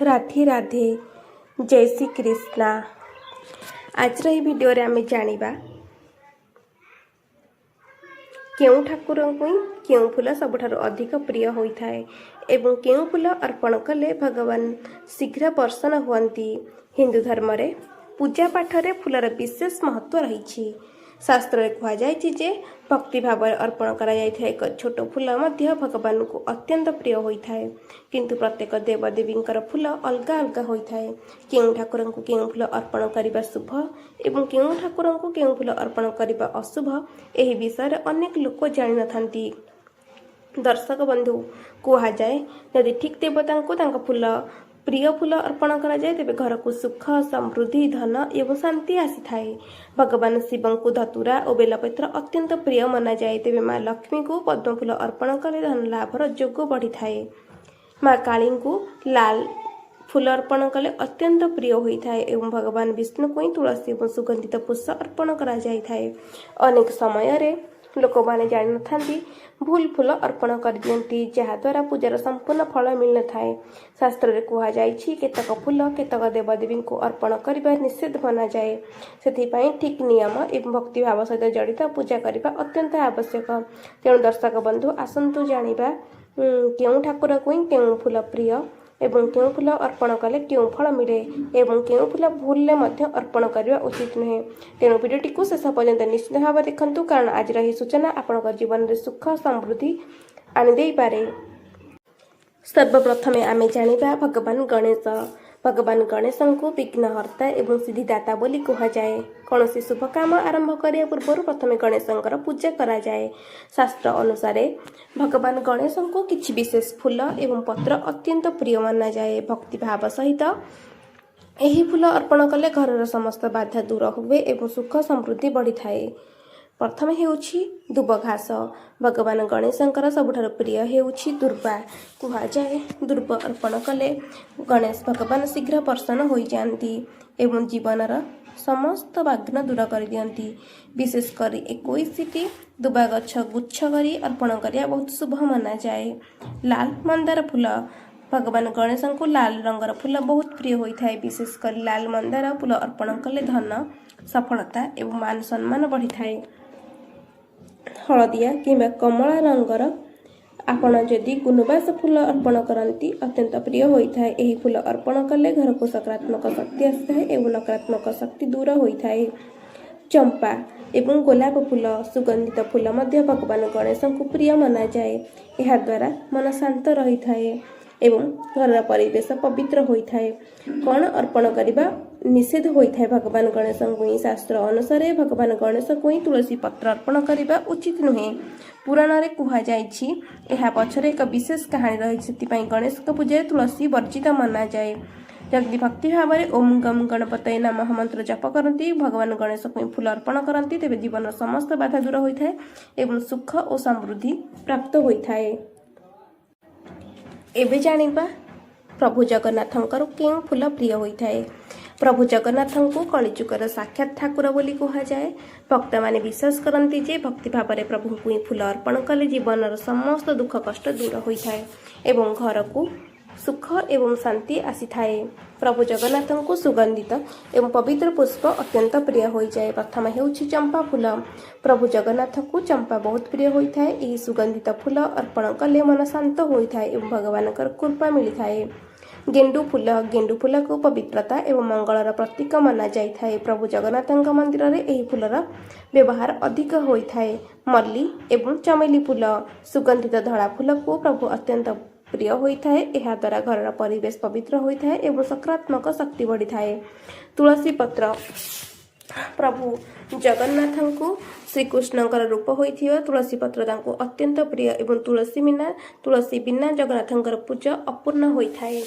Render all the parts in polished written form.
राधे राधे जय श्री कृष्णा। आज भिडियो रे आमे जानिबा केउ ठाकुर को केउ फूल सबुठारु अधिक प्रिय होइथाए एवं केउ फूल अर्पण कले भगवान शीघ्र प्रसन्न हुअंती। हिंदू धर्म रे पूजा पाठ रे फूलर विशेष महत्व रही। शास्त्र रे कहा जाय जे भक्ति भाव अर्पण करा जाय एक छोट फूल मध्य भगवान को अत्यंत प्रिय होइथाए। किंतु प्रत्येक देवदेवींकर फूल अलग अलग होइथाए। केउ ठाकुर को केउ फूल अर्पण करिबा शुभ एवं केउ ठाकुर को केउ फूल अर्पण करिबा अशुभ एही विषय अनेक लोक जानि नथांती। दर्शक बंधु कहा जाए यदि ठीक देवता को तांका फूल प्रिय फूल अर्पण करा जाए तेबे घर को सुख समृद्धि धन एवं शांति आसी थाए। भगवान शिव को धतुरा और बेलपत्र अत्यंत प्रिय मना जाए तेबे माँ लक्ष्मी को पद्म फूल अर्पण कले धन लाभर जोग बढ़ी थाए। माँ काली को लाल फूल अर्पण कले अत्यंत प्रिय होता है एवं भगवान विष्णु को ही तुलसी और सुगंधित पुष्प अर्पण करा जाय थाए। अनेक समय रे लोक मैंने जान था भूल फूल अर्पण कर दियंती जहाद्वारा पूजार संपूर्ण फल मिल न थाए। शास्त्र रे कहा जाय केतक फूल केतक देवदेवी को अर्पण करने निषेध मना जाए। से ठीक नियम एवं भक्ति भाव सहित जड़ित पूजा करने अत्यंत आवश्यक। तेणु दर्शक बंधु आसतु जानिबा केउ ठाकुर को केउ फूल प्रिय एवं केउ फूल अर्पण कले केउ फल मिले एवं केउ फूल भूलले मध्य अर्पण करने उचित नुहे। तेणु भिडियोटी को शेष पर्यंत निश्चित भाव देखंतु कारण आज यह सूचना आपन जीवन में सुख समृद्धि आनी पारे। सर्वप्रथमे आमे जानिबा भगवान गणेश। भगवान गणेश को विघ्नहर्ता एवं सिद्धिदाता बोली कहा जाए। कौन सी शुभ काम आरंभ करने पूर्व प्रथमे गणेशंकर पूजा करा जाए। शास्त्र अनुसार भगवान गणेश को किछि विशेष फूल एवं पत्र अत्यंत प्रिय माना जाए। भक्ति भाव सहित यही फूल अर्पण कले घर समस्त बाधा दूर हुए एवं सुख समृद्धि बढ़ी थाए। प्रथम हेउछि दुब घास। भगवान गणेशंकर सबुठारु प्रिय हेउछि दुर्वा। कहा जाए दुर्व अर्पण कले गणेश भगवान शीघ्र प्रसन्न हो जाती एवं जीवनर समस्त बाग्न दूर कर दियंती। विशेषकर 21टी दुबा गछ गुच्छ करी अर्पण करिया बहुत शुभ माना जाए। लाल मंदार फूल। भगवान गणेश को लाल रंगर फूल बहुत प्रिय होता है। विशेषकर लाल मंदार फूल अर्पण कले धन सफलता एवं मान सम्मान बढ़ी थाए। हलदिया किंबा कमला रंगर आपण जदि गुणबास फूल अर्पण करती अत्यंत प्रिय होता है। यही फूल अर्पण कले घर को सकारात्मक शक्ति आसी है एवं नकारात्मक शक्ति दूर होता है। चंपा एवं गोलाप फूल सुगंधित फूल मध्य भगवान गणेश को प्रिय मना जाए। यह द्वारा मन शांत रही थाए एवं घर परिवेश पवित्र होता है। कौन अर्पण करने निषेध होता है भगवान गणेश को ही। शास्त्र अनुसार भगवान गणेश को ही तुलसी पत्र अर्पण करने उचित नुहे। पुराण रे कहा जाए पछरे एक विशेष कहानी रही से गणेश पूजा तुलसी वर्जित मना जाए। जदि भक्ति भाव में ओम गम गणपतये नमः मंत्र जप करती भगवान गणेश को फूल अर्पण करती तेरे जीवन समस्त बाधा दूर होता है एवं सुख और समृद्धि प्राप्त होता है। एबे जानिबा प्रभु जगन्नाथंकर केउ फूल प्रिय होता है। प्रभु जगन्नाथ को कलिजुगर साक्षात ठाकुर बोली कहा जाए। भक्त माने विश्वास करती जे भक्ति भाव में प्रभु को फूल अर्पण कले जीवन समस्त दुख कष्ट दूर होता है एवं घर को सुख एवं शांति आसी थाए। प्रभु जगन्नाथ को सुगंधित एवं पवित्र पुष्प अत्यंत प्रिय हो जाए। प्रथम हेउछि चंपा फूल। प्रभु जगन्नाथ को चंपा बहुत प्रिय होता है। यही सुगंधित फूल अर्पण कले मन शांत होता है एवं भगवान कृपा मिलता है। गेंडु फूल को पवित्रता एवं मंगलर प्रतीक माना जाए। प्रभु जगन्नाथ मंदिर में यही फूलर व्यवहार अधिक होता है। मल्ली एवं चमेली फूल सुगंधित धड़ा फूल को प्रभु अत्यंत प्रिय होता है। यह द्वारा घर परिवेश पवित्र होता है एवं सकारात्मक शक्ति बढ़ी थाए। तुलसी पत्र। प्रभु जगन्नाथ को श्रीकृष्णकर रूप होता तुलसी पत्र तांको अत्यंत प्रिय एवं तुलसी बिना जगन्नाथंकर पूजा अपूर्ण होता है।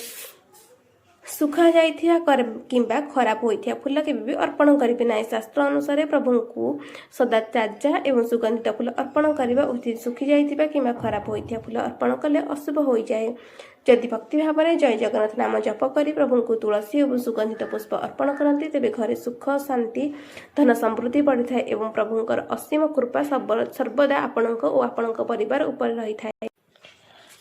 सुखा जाइथिया किंबा खराब होइथिया फूल केबे अर्पण करिबे नाही। शास्त्र अनुसार प्रभु को सदा ताजा एवं सुगंधित फूल अर्पण करबा उचित। सुखी जाइथिबा किंबा खराब होइथिया फूल अर्पण कले अशुभ हो जाए। जदि भक्ति भाव में जय जगन्नाथ नाम जप करी प्रभु को तुलसी और सुगंधित पुष्प अर्पण करती तेबे घरे सुख शांति धन समृद्धि बढ़ी थाए एवं प्रभुंकर असीम कृपा सर्वदा आपणक और आपणक परिवार उपर रही थाए।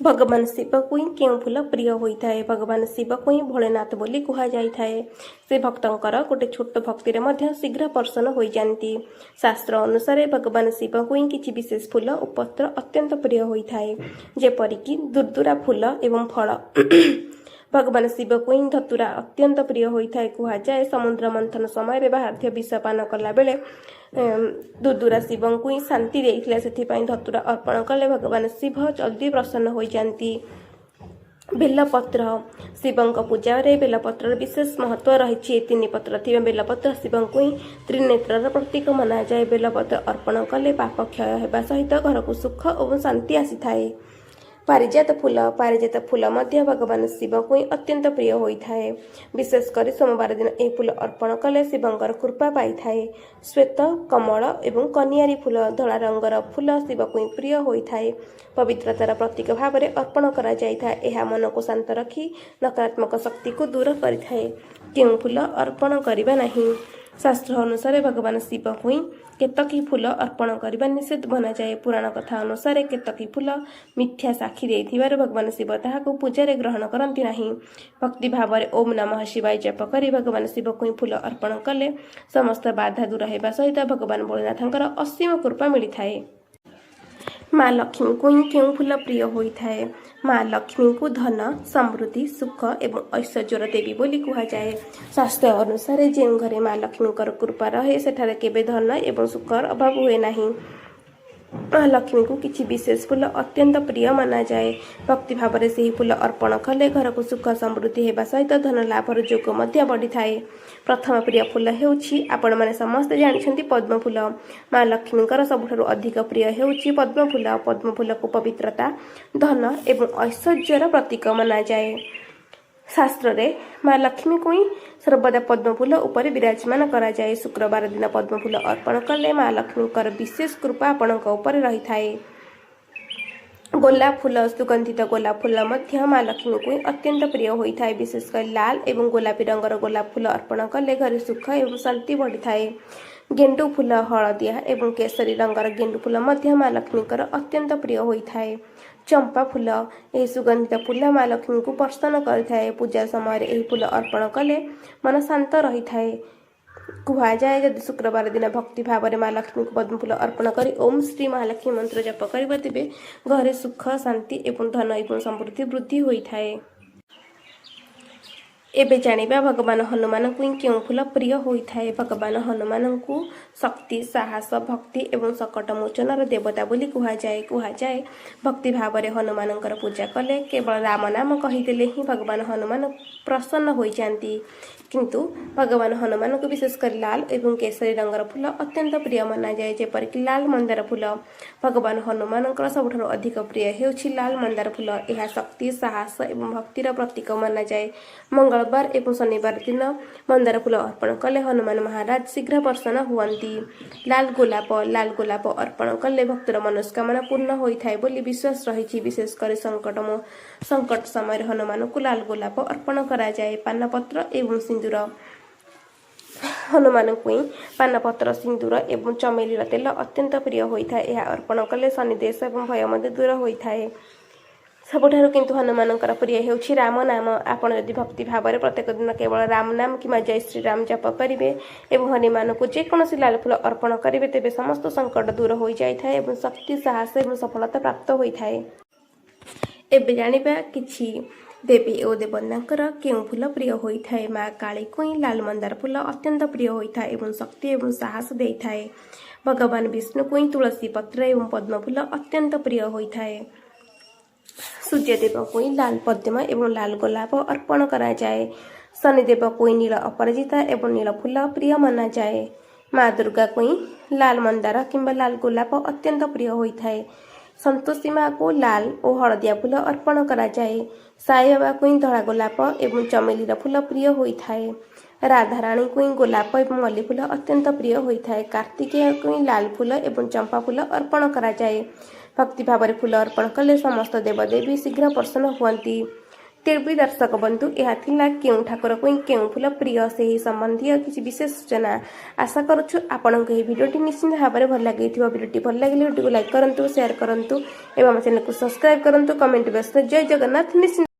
भगवान शिव को ही क्यों फूल प्रिय होता है। भगवान शिव को ही भोलेनाथ बोली कह जाए। से भक्तंकर गोटे छोट भक्ति में शीघ्र प्रसन्न हो जाती। शास्त्र अनुसार भगवान शिव को ही किसी विशेष फूल और पत्र अत्यंत प्रिय होता है, जेपरिक दुर्दुरा फूल एवं फल। भगवान शिव को ही धतुरा अत्यंत प्रिय होता है। कहुए समुद्र मंथन समय बाहर विषपान कला बेले दुर्दुरा शिव को ही शांति देता से धतुरा अर्पण कले भगवान शिव जल्दी प्रसन्न हो जाती। बेलपत्र शिवंक पूजा रे बेलपत्र विशेष महत्व रही। 3 पत्र थी बेलपत्र शिव को ही त्रिनेत्र प्रतीक मना जाए। बेलपत्र अर्पण कले पाप क्षय होगा सहित घर को सुख और शांति आसी थाए। पारिजात फूल मध्य भगवान शिव को ही अत्यंत प्रिय होता है। विशेषकर सोमवार दिन यह फूल अर्पण कले शिवंकर कृपा पाई थाए। श्वेत कमल एवं कनियारी फूल धला रंगर फूल शिव को ही प्रिय होता है। पवित्रतार प्रतीक भाव में अर्पण करा जाए। यह मन को शांत रखी नकारात्मक शक्ति को दूर करिथाए। केउं फूल अर्पण करिबा नहीं। शास्त्र अनुसार भगवान शिव को ही केतकी फूल अर्पण करने निषेध बना जाए। पुराण कथा अनुसार केतकी फूल मिथ्या साक्षी देथिबार भगवान शिव ताहाको पूजा ग्रहण करती नहीं। भक्ति भाव में ओम नमः शिवाय जप कर भगवान शिव को ही फूल अर्पण कले समस्त बाधा दूर होगा सहित भगवान भोलेनाथंकर असीम कृपा मिलता है। माँ लक्ष्मी को ही क्यों फूल प्रिय होता है। माँ लक्ष्मी को धन समृद्धि सुख एवं ऐश्वर्यर देवी बोली कहुए। शास्त्र अनुसार जो घरे माँ लक्ष्मी कृपा रहे सेठारे केबे धन एवं सुखर अभाव हुए नहीं। माँ लक्ष्मी को किसी विशेष फूल अत्यंत प्रिय मना जाए। भक्ति भाव में से फूल अर्पण कले घर को सुख समृद्धि होगा सहित धन लाभर जोग बढ़ी थाए। प्रथम प्रिय फूल होउछि आपण माने समस्त जानिछंती पद्म फूल। माँ लक्ष्मींकर सबुठारु अधिक प्रिय होउछि पद्म फूल। पद्म फूल को पवित्रता धन एवं ऐश्वर्यर प्रतीक मना जाए। शास्त्र रे माँ लक्ष्मी को ही सर्वदा पद्म फूल उपर विराजमान करा जाए। शुक्रवार दिन पद्म फूल अर्पण कले माँ लक्ष्मींकर विशेष कृपा आपणक उपर रही थाए। गोलाप फूल सुगंधित गोलाप फूल मध्य माँ लक्ष्मी को ही अत्यंत प्रिय होता है। विशेषकर लाल एवं गोलापी रंगर गोलाप फूल अर्पण कले घर सुख एवं शांति बढ़ी थाए। गेंडु फूल हलदिया एवं केसरी रंगर गेंडु फूल मध्य माँ लक्ष्मींकर अत्यंत प्रिय होता है। चंपा फूल यह सुगंधित फूल माँ लक्ष्मी को प्रसन्न करिथाए। पूजा समय यह फूल अर्पण कले मन शांत रही थाए। कहुए जदि शुक्रवार दिन भक्ति भाव में माँ लक्ष्मी को पद्म फूल अर्पण कर ओम श्री महालक्ष्मी मंत्र जप कर तेबे घरे सुख शांति एवं धन एवं समृद्धि वृद्धि होता है। एबे जानिबा भगवान हनुमान को क्यों फूल प्रिय होता है। भगवान हनुमान को शक्ति साहस भक्ति एवं संकट मोचनर देवता बोली कहुए। भक्ति भाव में हनुमान पूजा कले केवल राम नाम कहीदेले ही भगवान हनुमान प्रसन्न हो जाती। किंतु भगवान हनुमान को विशेषकर लाल एवं केसरी रंगर फूल अत्यंत प्रिय मना जाए। जेपरिक लाल मंदार फूल भगवान हनुमान सबुठारु अधिक प्रिय होउछि लाल मंदार फूल। यह शक्ति साहस एवं भक्तिर प्रतीक मना जाए। मंगलवार एवं शनिवार दिन मंदार फूल अर्पण कले हनुमान महाराज शीघ्र प्रसन्न हुअन्ति। लाल गोलाप अर्पण कले भक्तर मनोस्कामना पूर्ण होता है बोली विश्वास रही। विशेषकर संकट समय हनुमान को लाल गोलाप अर्पण करा जाए। पानपत्र एवं सिंदूर हनुमान को पानपत्र सिंदूर एवं चमेली तेल अत्यंत प्रिय होता है। यह अर्पण कले शनिदेश एवं भय मध्य दूर होता है। सबुठारु किंतु हनुमान प्रिय होउछि राम नाम। आपण यदि भक्ति भाव में प्रत्येक दिन केवल राम नाम कि जय श्री राम जप करेंगे एवं हनुमान को जेकोसी लाल फूल अर्पण करेंगे तेबे समस्त संकट दूर हो जाए एवं शक्ति साहस एवं सफलता प्राप्त होता है। एबे जानिबा किछि देवी और देवतांकर क्यों फूल प्रिय होता है। माँ काली को ही लाल मंदार फूल अत्यंत प्रिय होता है एवं शक्ति एवं साहस देता है। भगवान विष्णु को ही तुलसी पत्र एवं पद्म फूल अत्यंत प्रिय होता है। सूर्यदेव को ही लाल पद्म एवं लाल गोलाप अर्पण करा जाए। शनिदेव को ही नील अपराजिता एवं नील फूल प्रिय मना जाए। माँ दुर्गा को ही लाल मंदार किंबा लाल गोलाप अत्यंत प्रिय होता है। संतोषी माँ को लाल और हलदिया फूल अर्पण करा जाए। साई बाबा को ही धड़ा गोलाप एवं चमेलीर फूल प्रिय होता है। राधाराणी को ही गोलाप एवं मल्ली फूल अत्यंत प्रिय होता है। कार्तिकेय को ही लाल फूल एवं चंपा फूल अर्पण करा जाए। भक्ति भाव में फूल अर्पण कले समस्त देवदेवी शीघ्र प्रसन्न हुअन्ति। तेबी दर्शक बंधु यह थिला केउं ठाकुर को केउं फूल प्रिय से ही संबंधी किसी विशेष सूचना आशा करुछु आपन को भिडियोटी निश्चित भाव में भल लगे भिडियोटी भल लगे भिडियो को लाइक करंतु शेयर करंतु एवं चैनल को सब्सक्राइब करंतु कमेंट बॉक्स में जय जगन्नाथ निश्चित।